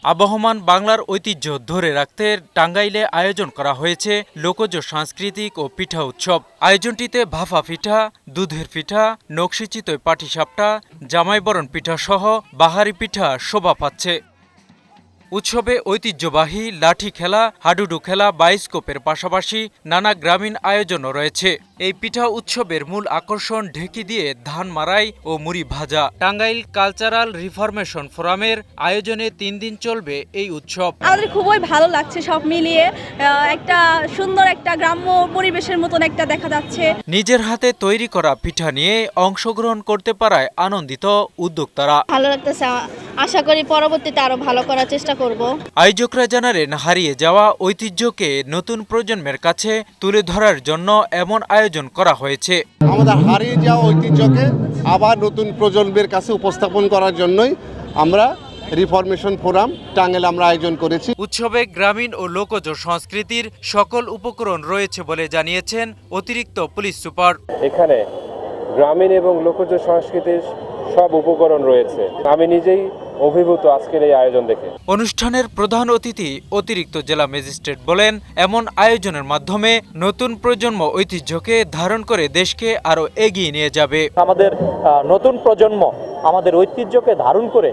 আবহমান বাংলার ঐতিহ্য ধরে রাখতে টাঙ্গাইলে আয়োজন করা হয়েছে লোকজ সাংস্কৃতিক ও পিঠা উৎসব। আয়োজনটিতে ভাপা পিঠা, দুধের পিঠা, নকশিচিতই পাটিসাপটা, জামাইবরণ পিঠা সহ বাহারি পিঠা শোভা পাচ্ছে। উৎসবে ঐতিহ্যবাহী লাঠি খেলা, হাডুডু খেলা, বায়োস্কোপের পাশাপাশি নানা গ্রামীণ আয়োজনও রয়েছে। এই পিঠা উৎসবের মূল আকর্ষণ ঢেঁকি দিয়ে ধান মাড়াই ও মুড়ি ভাজা। টাঙ্গাইল কালচারাল রিফরমেশন ফোরামের আয়োজনে 3 দিন চলবে এই উৎসব। আমাদের খুবই ভালো লাগছে, সব মিলিয়ে একটা সুন্দর একটা গ্রাম্য পরিবেশের মতন একটা দেখা যাচ্ছে। নিজের হাতে তৈরি করা পিঠা নিয়ে অংশগ্রহণ করতে পারায় আনন্দিত উদ্যোক্তারা। ভালো লাগতেছে, আশা করি পরবর্তীতে আরো ভালো করার চেষ্টা করব। আয়োজকরা জানালেন, হারিয়ে যাওয়া ঐতিহ্যকে নতুন প্রজন্মের কাছে তুলে ধরার জন্য এমন আয়োজন করা হয়েছে। আমাদের হারিয়ে যাওয়া ঐতিহ্যকে আবার নতুন প্রজন্মের কাছে উপস্থাপন করার জন্যই আমরা রিফরমেশন ফোরাম টাঙ্গাইল আমরা আয়োজন করেছি। উৎসবে গ্রামীণ ও লোকজ সংস্কৃতির সকল উপকরণ রয়েছে বলে জানিয়েছেন অতিরিক্ত পুলিশ সুপার। এখানে গ্রামীণ এবং লোকজ সংস্কৃতির সব উপকরণ রয়েছে। আমি নিজেই অভিভূত আজকের এই আয়োজন দেখে। অনুষ্ঠানের প্রধান অতিথি অতিরিক্ত জেলা ম্যাজিস্ট্রেট বলেন, এমন আয়োজনের মাধ্যমে নতুন প্রজন্ম ঐতিহ্যকে ধারণ করে দেশকে আরো এগিয়ে নিয়ে যাবে। আমাদের নতুন প্রজন্ম আমাদের ঐতিহ্যকে ধারণ করে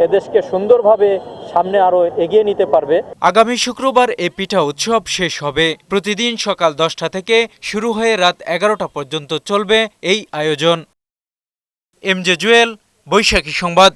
এদেশকে সুন্দরভাবে সামনে আরো এগিয়ে নিতে পারবে। আগামী শুক্রবার এই পিঠা উৎসব শেষ হবে। প্রতিদিন সকাল 10টা থেকে শুরু হয়ে রাত 11টা পর্যন্ত চলবে এই আয়োজন। এমজে জুয়েল, বৈশাখী সংবাদ।